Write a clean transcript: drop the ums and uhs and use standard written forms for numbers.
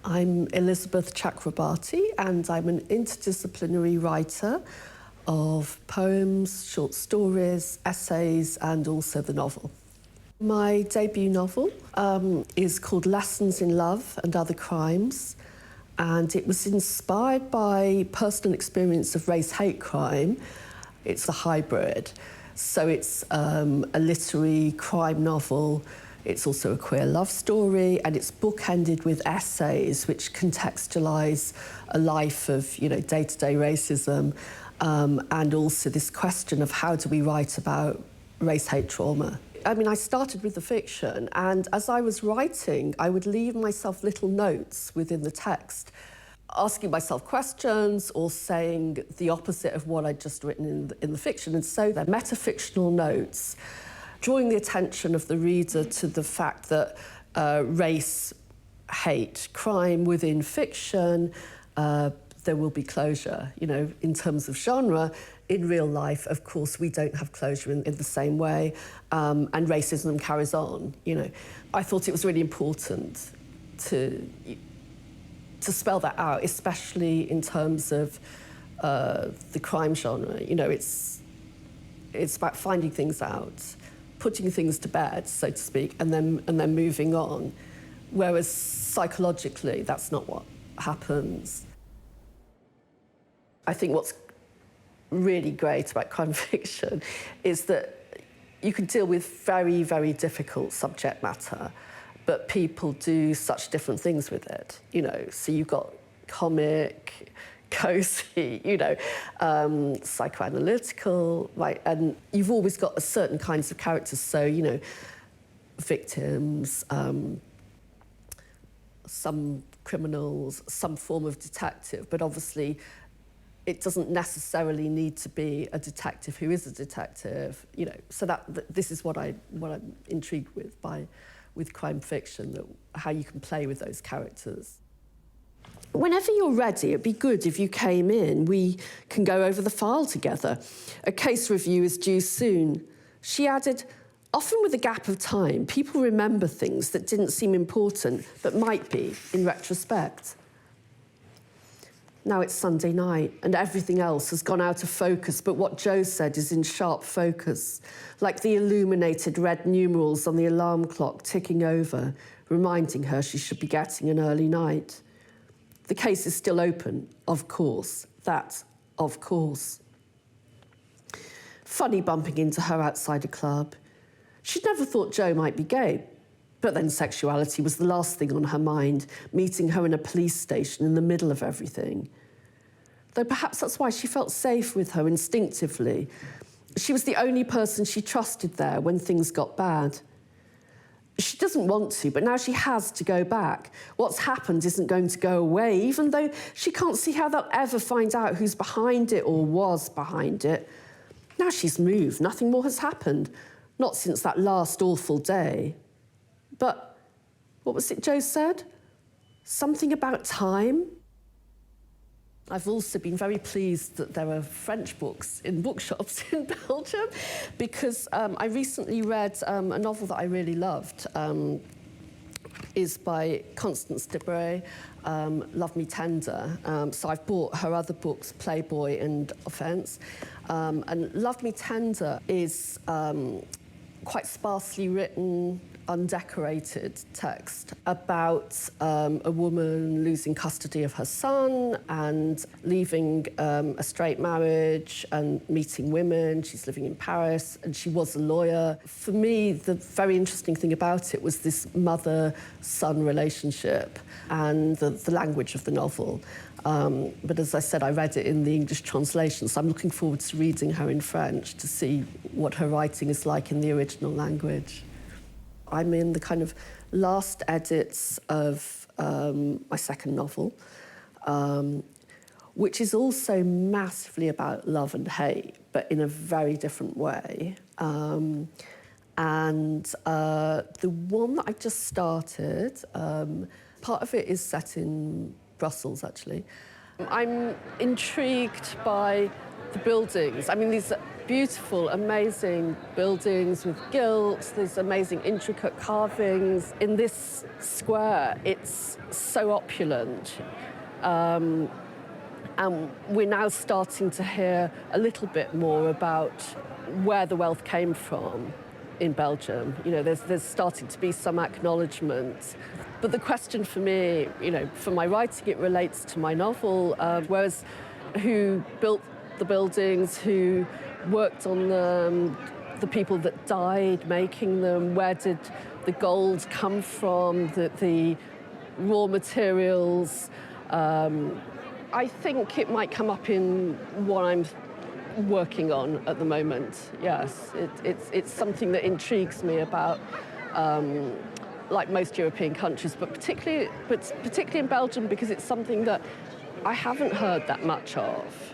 I'm Elizabeth Chakrabarty, and I'm an interdisciplinary writer of poems, short stories, essays, and also the novel. My debut novel is called Lessons in Love and Other Crimes, and it was inspired by personal experience of race-hate crime. It's a hybrid, so it's a literary crime novel. It's also a queer love story, and it's bookended with essays which contextualise a life of, day-to-day racism, and also this question of how do we write about race-hate trauma. I started with the fiction, and as I was writing, I would leave myself little notes within the text, asking myself questions or saying the opposite of what I'd just written in the fiction. And so they're metafictional notes, drawing the attention of the reader to the fact that race, hate, crime within fiction, there will be closure. In terms of genre, in real life, of course, we don't have closure in the same way, and racism carries on. I thought it was really important to spell that out, especially in terms of the crime genre. It's about finding things out, putting things to bed, so to speak, and then moving on. Whereas psychologically, that's not what happens. I think what's really great about crime fiction is that you can deal with very, very difficult subject matter, but people do such different things with it. So you've got comic, cozy, psychoanalytical, right? And you've always got a certain kinds of characters. So, victims, some criminals, some form of detective, but obviously it doesn't necessarily need to be a detective who is a detective, So this is what I'm intrigued with crime fiction, how you can play with those characters. Whenever you're ready, it'd be good if you came in. We can go over the file together. A case review is due soon. She added, often with a gap of time, people remember things that didn't seem important, but might be in retrospect. Now it's Sunday night, and everything else has gone out of focus, but what Jo said is in sharp focus, like the illuminated red numerals on the alarm clock ticking over, reminding her she should be getting an early night. The case is still open, of course. That, of course. Funny bumping into her outside a club. She'd never thought Jo might be gay, but then sexuality was the last thing on her mind, meeting her in a police station in the middle of everything. Though perhaps that's why she felt safe with her instinctively. She was the only person she trusted there when things got bad. She doesn't want to, but now she has to go back. What's happened isn't going to go away, even though she can't see how they'll ever find out who's behind it or was behind it. Now she's moved, nothing more has happened. Not since that last awful day. But what was it Jo said? Something about time? I've also been very pleased that there are French books in bookshops in Belgium, because I recently read a novel that I really loved. Is by Constance Debray, Love Me Tender. So I've bought her other books, Playboy and Offence. And Love Me Tender is quite sparsely written, undecorated text about a woman losing custody of her son and leaving a straight marriage and meeting women. She's living in Paris, and she was a lawyer. For me, the very interesting thing about it was this mother-son relationship and the language of the novel. But as I said, I read it in the English translation, so I'm looking forward to reading her in French to see what her writing is like in the original language. I'm in the kind of last edits of my second novel, which is also massively about love and hate, but in a very different way. And the one that I just started, part of it is set in Brussels, actually. I'm intrigued by the buildings. These beautiful, amazing buildings with gilts. There's amazing, intricate carvings. In this square, it's so opulent. And we're now starting to hear a little bit more about where the wealth came from in Belgium. You know, there's starting to be some acknowledgement. But the question for me, you know, for my writing, it relates to my novel, whereas who built the buildings, who worked on them, the people that died making them, where did the gold come from, the raw materials. I think it might come up in what I'm working on at the moment. Yes, it's something that intrigues me about, like most European countries, but particularly in Belgium, because it's something that I haven't heard that much of.